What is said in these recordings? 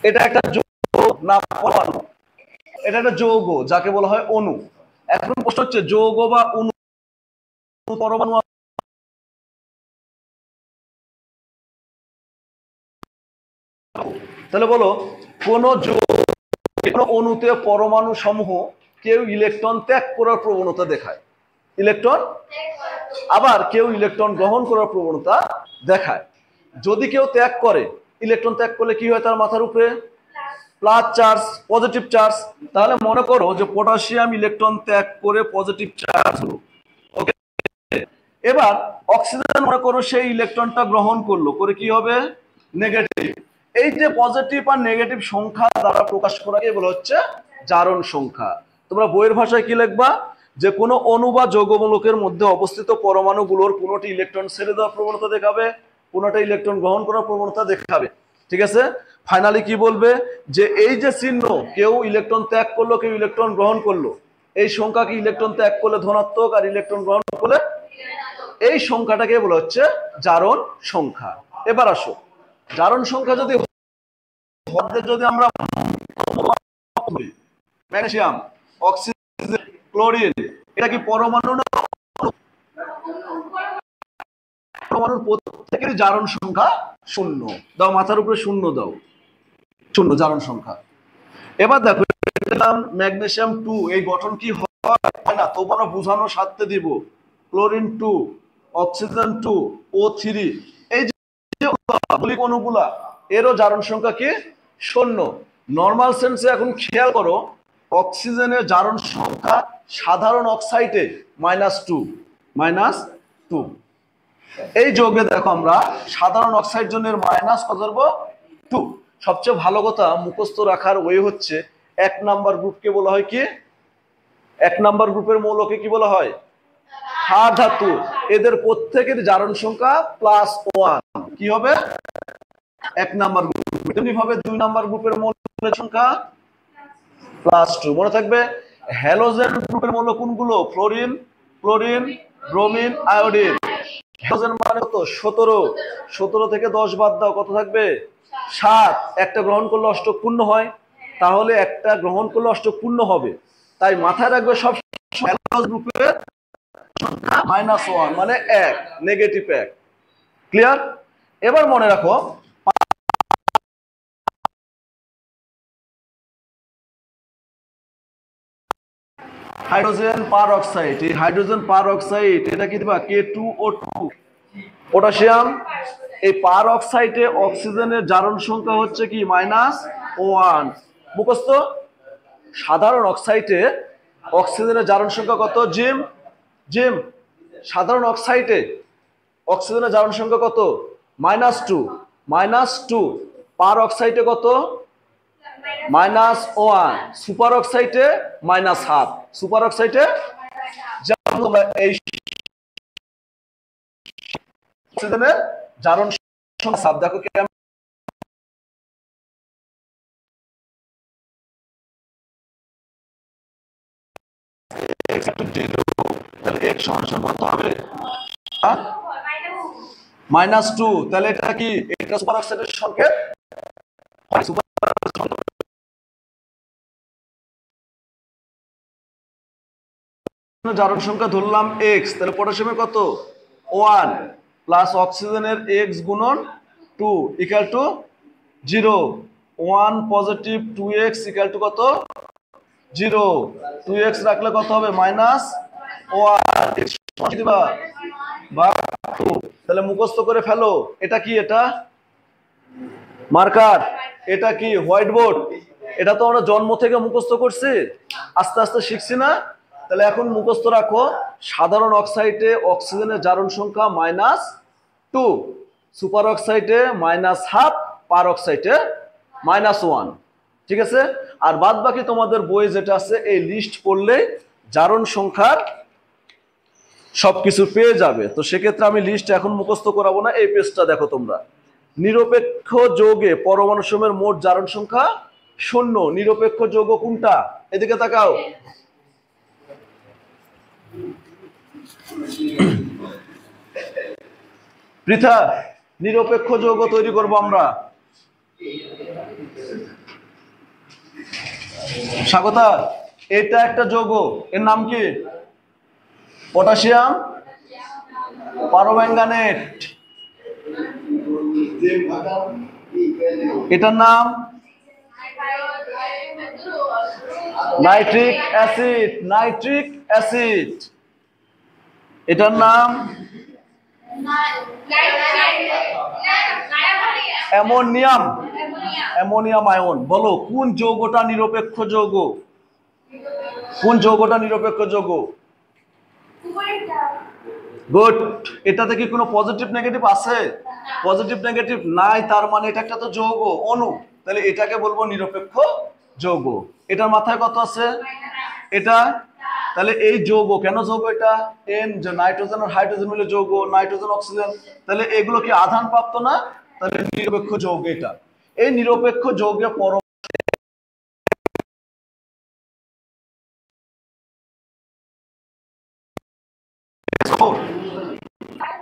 এটা একটা যৌগ না পরমাণু? এটা একটা যৌগ যাকে বলা হয় অণু। এখন প্রশ্ন হচ্ছে যৌগ বা অণু পরমাণু, তাহলে বলো কোন অণুতে পরমাণু সমূহ কেউ ইলেকট্রন ত্যাগ করার প্রবণতা দেখায়, ইলেকট্রন আবার কেউ ইলেকট্রন গ্রহণ করার প্রবণতা দেখায়। যদি কেউ ত্যাগ করে, ইলেকট্রন ত্যাগ করলে কি হয় তার মাথার উপরে? Plus charge, positive charge. তাহলে মনে করো যে পটাশিয়াম ইলেকট্রন ত্যাগ করে পজিটিভ চার্জ হলো, ওকে। এবার অক্সিজেন মনে করো সেই ইলেকট্রনটা গ্রহণ করলো, করে কি হবে? নেগেটিভ। এই যে পজিটিভ আর নেগেটিভ সংখ্যা দ্বারা প্রকাশ করাকে বলা হচ্ছে জারণ সংখ্যা। তোমরা বইয়ের ভাষায় কি লিখবা? যে কোনো অণু বা যৌগমূলকের মধ্যে অবস্থিত পরমাণুগুলোর কোনোটি ইলেকট্রন ছেড়ে দেওয়ার প্রবণতা দেখাবে, কোনোটা ইলেকট্রন গ্রহণ করার প্রবণতা দেখাবে। ঠিক আছে? ফাইনালি কি বলবে? যে এই যে চিহ্ন, কেউ ইলেকট্রন ত্যাগ করলো, কেউ ইলেকট্রন গ্রহণ করলো, এই সংখ্যাকে ইলেকট্রন ত্যাগ করলে ধনাত্মক আর ইলেকট্রন গ্রহণ করলে, এই সংখ্যাটাকে বলা হচ্ছে জারণ সংখ্যা। এবার আসো, জারণ সংখ্যা যদি আমরা ম্যাগনেসিয়াম, অক্সিজেন, ক্লোরিন, এটা কি পরমাণু না? পরমাণুর প্রত্যেকের জারণ সংখ্যা শূন্য। দাও মাথার উপরে শূন্য দাও, শূন্য জারণ সংখ্যা। এবার দেখো ম্যাগনেসিয়াম 2, এই গঠন কি হয় না? তবু আমরা বোঝানোর স্বার্থে দিব ক্লোরিন 2, অক্সিজেন 2, O3। এই যে মৌলিক অণুগুলা, এরও জারণ সংখ্যা কি? শূন্য। নর্মাল সেন্সে এখন খেয়াল করো, অক্সিজেনের জারণ সংখ্যা সাধারণ অক্সাইডে -2, -2। এই যৌগে দেখো আমরা সাধারণ অক্সাইড জনের মাইনাস কত ধরবো? 2। সবচেয়ে ভালো কথা মুখস্থ রাখার ওয়ে হচ্ছে, 1 নাম্বার গ্রুপকে বলা হয় কি? 1 নাম্বার গ্রুপের মৌলকে কি বলা হয়? ক্ষার ধাতু। এদের প্রত্যেকের জারণ সংখ্যা +1। কি হবে? 1 নাম্বার গ্রুপ। তেমনি ভাবে 2 নাম্বার গ্রুপের মৌলের সংখ্যা +2। মনে থাকবে হ্যালোজেন গ্রুপের মৌল কোনগুলো? Fluorine, chlorine, bromine, iodine. Halogen মানে কত? 17। 17 থেকে 10 বাদ দাও, কত থাকবে? 7। একটা গ্রহণ করলে অষ্টক পূর্ণ হয়, তাহলে একটা গ্রহণ করলে অষ্টক পূর্ণ হবে। তাই মাথায় রাখবে সব হ্যালোজেন গ্রুপের সংখ্যা -1 মানে 1, নেগেটিভ 1। ক্লিয়ার? এবার মনে রাখো হাইড্রোজেন পার অক্সাইড, এই হাইড্রোজেন পার অক্সাইড এটা কি দিবা? K2O2। পটাশিয়াম, এই পার অক্সাইডে অক্সিজেনের জারণ সংখ্যা হচ্ছে কি? -1। মুখস্থ। সাধারণ অক্সাইডে অক্সিজেনের জারণ সংখ্যা কত? জিম, জিম, সাধারণ অক্সাইডে অক্সিজেনের জারণ সংখ্যা কত? -2, -2। পার অক্সাইডে কত? -1। সুপার অক্সাইডে -1/2। সুপার অক্সাইডে যেমন তোমরা এই অক্সিজেনের জারণ সংখ্যা দেখো কেমন। তাহলে x সমান কত হবে? -2। তাহলে এটা কি? এটা সুপার অক্সাইডের সংকেত। জারণ সংখ্যা ধরলাম x, তাহলে পটাশিয়ামের কত? 1 প্লাস অক্সিজেনের x গুণন 2 equal to 0। 1 positive 2x equal to কত? 0। 2x রাখলে কত হবে? -1 দিবা বা 2। তাহলে মুখস্থ করে ফেলো। এটা কি? এটা মার্কার। এটা কি? White board. এটা তো আমরা জন্ম থেকে মুখস্থ করছি, আস্তে আস্তে শিখছি না? তাহলে এখন মুখস্থ রাখো, সাধারণ অক্সাইডে অক্সিজেনের জারণ সংখ্যা -2, সুপার অক্সাইডে -1/2, পার অক্সাইডে -1। ঠিক আছে? আর বাদ বাকি তোমাদের বই যেটা আছে এই লিস্ট পড়লে জারণ সংখ্যার সবকিছু পেয়ে যাবে। তো সেক্ষেত্রে আমি লিস্ট এখন মুখস্থ করাবো না, এই পেজটা দেখো তোমরা। নিরপেক্ষ যৌগে পরমাণু সমূহের মোট জারণ সংখ্যা 0। নিরপেক্ষ যৌগ কোনটা? এদিকে তাকাও। পৃথা, নিরপেক্ষ যৌগ তৈরি করব আমরা। স্বাগতা, এটা একটা যৌগ, এর নাম কি? Potassium permanganate. এটার নাম নাইট্রিক অ্যাসিড। Nitric acid. এটার নাম অ্যামোনিয়াম। Ammonium ion. বলো কোন যৌগটা নিরপেক্ষ যৌগ? কোন যৌগটা নিরপেক্ষ যৌগ? গুড। এটাতে কি কোনো পজিটিভ নেগেটিভ আছে? পজিটিভ নেগেটিভ নাই, তার মানে এটা একটা তো যৌগ, অণু, তাহলে এটাকে বলবো নিরপেক্ষ যৌগ। এটার মাথায় কত আছে? এটা। তাহলে এই যৌগ কেন যৌগ? এটা এন, যে নাইট্রোজেন আর হাইড্রোজেন মিলে যৌগ, নাইট্রোজেন অক্সিজেন, তাহলে এগুলো কি আধান প্রাপ্ত না? তাহলে নিরপেক্ষ যৌগ এটা। এই নিরপেক্ষ যৌগে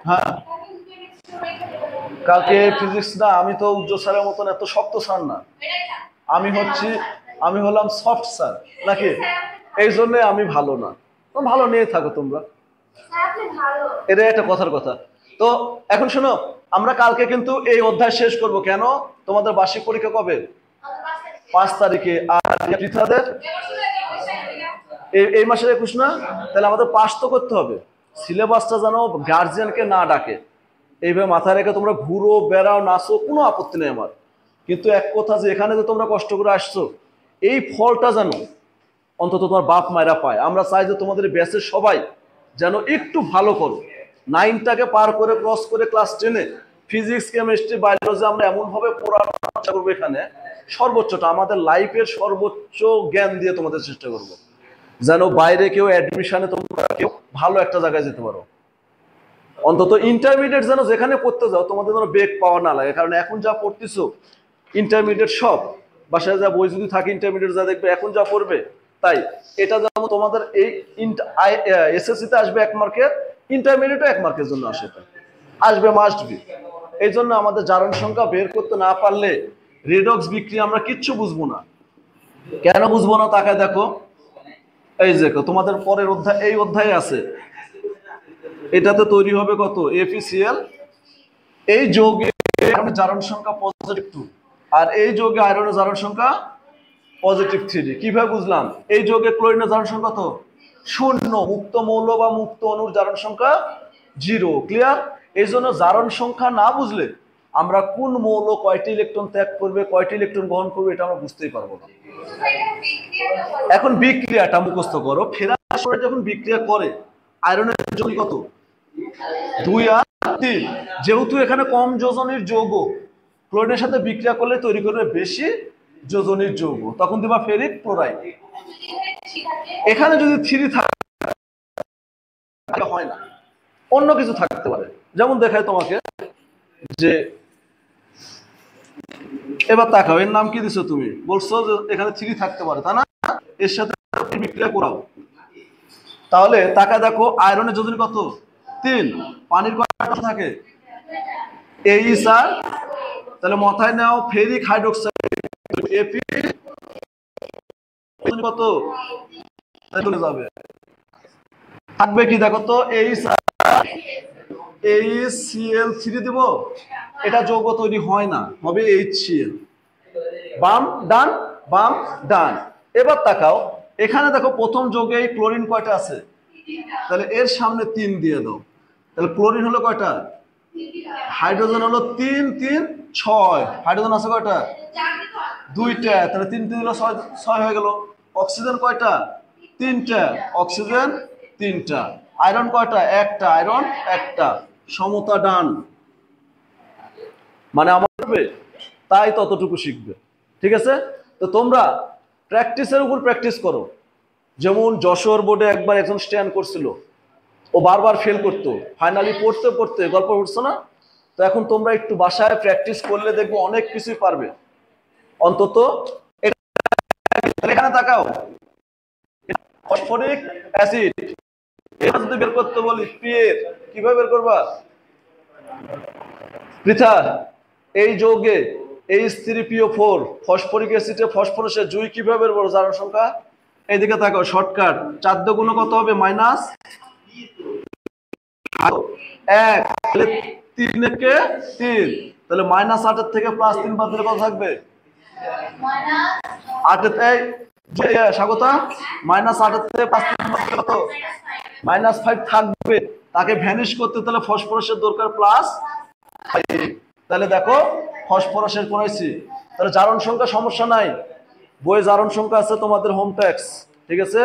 হ্যাঁ, কালকে ফিজিক্স না, আমি তো উজ্জ্বল স্যারের মতন এত শক্ত স্যার না, আমি হলাম সফট স্যার নাকি, এই জন্য আমি ভালো না। ভালো নিয়ে থাকো তোমরা, এটা একটা কথার কথা। তো এখন শোনো, আমরা কালকে কিন্তু এই অধ্যায় শেষ করব। কেন? তোমাদের বার্ষিক পরীক্ষা কবে? 5 তারিখে। আর পৃথাদের এই মাসের 21 না? তাহলে আমাদের পাস তো করতে হবে। সিলেবাসটা যেন গার্জিয়ানকে না ডাকে, এইভাবে মাথায় রেখে তোমরা ঘুরো, বেড়াও, নাচো, কোনো আপত্তি নেই আমার। কিন্তু এক কথা, যে এখানে যে তোমরা কষ্ট করে আসছো, এই ফলটা যেন অন্তত তোমার বাপ মায়েরা পায়। আমরা চাই যে তোমাদের ব্যাচের সবাই যেন একটু ভালো করো। 9টাকে পার করে ক্রস করে ক্লাস 10-এ ফিজিক্স, কেমিস্ট্রি, বায়োলজি আমরা এমনভাবে পড়ানোর চেষ্টা করবো, এখানে সর্বোচ্চটা আমাদের লাইফের সর্বোচ্চ জ্ঞান দিয়ে তোমাদের চেষ্টা করব, যেন বাইরে কেউ অ্যাডমিশনে তোমরা কেউ ভালো একটা জায়গায় যেতে পারো। অন্তত ইন্টারমিডিয়েট যেন যেখানে পড়তে যাও তোমাদের যেন বেগ পাওয়া না লাগে। কারণ এখন যা পড়তেছো ইন্টারমিডিয়েট সব, বাসায় যা বই যদি থাকে ইন্টারমিডিয়েট যা দেখবে এখন যা পড়বে তাই। এটা যেমন তোমাদের এই এসএসসিতে আসবে 1 মার্কের, ইন্টারমিডিয়েটও 1 মার্কের জন্য আসবে, মাস্ট বি। এই জন্য আমাদের জারণ সংখ্যা বের করতে না পারলে রেডক্স বিক্রিয়া আমরা কিচ্ছু বুঝবো না। কেন বুঝবো না? তাকায় দেখো, এই যে তোমাদের পরের অধ্যায়, এই অধ্যায়ে আছে, এটাতে তৈরি হবে কত? FeCl। এই যৌগে জারণ সংখ্যা পজিটিভ 2, আর এই যৌগে আয়রনের জারণ সংখ্যা পজিটিভ 3। কিভাবে বুঝলাম? এই যৌগে ক্লোরিনের জারণ সংখ্যা কত? 0। মুক্ত মৌল বা মুক্ত অণুর জারণ সংখ্যা 0। ক্লিয়ার? এই জন্য জারণ সংখ্যা না বুঝলে আমরা কোন মৌল কয়টি ইলেকট্রন ত্যাগ করবে, কয়টি ইলেকট্রন গ্রহণ করবে, এটা আমরা বুঝতেই পারবো না। এখন বিক্রিয়াটা মুখস্থ করো। ফেরাস যখন বিক্রিয়া করে আয়রনের যোগ কত? 2 আর 3। যেহেতু এখানে কম যোজনের যৌগ, ক্লোরিনের সাথে বিক্রিয়া করলে তৈরি করবে বেশি যোজনের যৌগ, তখন দিবা ফেরিক ক্লোরাইড। এখানে যদি 3 থাকে হয় না, অন্য কিছু থাকতে পারে। যেমন দেখায় তোমাকে, যে এবার তাকাও, এর নাম কি দিছো? তুমি বলছো যে এখানে 3 থাকতে পারে, তাই না? এর সাথে বিক্রিয়া করাও, তাহলে তাকা দেখো আয়রনের যোজনী কত? 3। পানির কয়টা থাকে? এইচ আর, তাহলে মাথায় নাও ফেরিক হাইড্রোক্সাইড Fe কত? চলে যাবে, থাকবে কি দেখো তো, HCl3 দিব। এটা যৌগ তৈরি হয় না, হবে HCl। বাম ডান, বাম ডান। এবার তাকাও, এখানে দেখো প্রথম যৌগে এই ক্লোরিন কয়টা আছে? তাহলে এর সামনে 3 দিয়ে দাও। তাহলে ক্লোরিন হলো কয়টা? হাইড্রোজেন হলো 3 3 6। হাইড্রোজেন আছে কয়টা? 2টা। তাহলে 3 3 হলো 6 হয়ে গেল। অক্সিজেন কয়টা? 3টা। অক্সিজেন 3টা। আয়রন কয়টা? 1টা। আয়রন 1টা। সমতা ডান। মানে আমার তাই ততটুকু শিখবে, ঠিক আছে? তো তোমরা প্র্যাকটিসের উপর প্র্যাকটিস করো। যেমন যশোর বোর্ডে একবার একজন স্ট্যান্ড করছিল, ও বারবার ফেল করতো, ফাইনালি পড়তে পড়তে গল্প পড়ছো না? তো এখন তোমরা একটু বাসায় প্র্যাকটিস করলে দেখবো অনেক কিছুই পারবে। অন্তত এখানে তাকাও, ফসফরিক অ্যাসিড, এটা যদি বের করতে বলি পিএর, কিভাবে বের করবা? পৃথা, এই যৌগে H3PO4 ফসফরিক অ্যাসিডে ফসফরাসের জুই কিভাবে বড় জারণ সংখ্যা? এইদিকে তাকাও, শর্টকাট 4 গুণ কত হবে? মাইনাস 1, তাহলে 3 কে 3, তাহলে মাইনাস 8 থেকে প্লাস 3 বাদ দিলে কত থাকবে? 8 এই যে স্বাগতা, মাইনাস 8 থেকে প্লাস 3 বাদ দিলে কত? মাইনাস 5 থাকবে। তাকে ভ্যানিশ করতে তাহলে ফসফরাসের দরকার প্লাস 5। তাহলে দেখো ফসফরাসের করেছি, তাহলে জারণ সংখ্যা সমস্যা নাই, বইয়ে জারণ সংখ্যা আছে তোমাদের হোম ট্যাক্স, ঠিক আছে।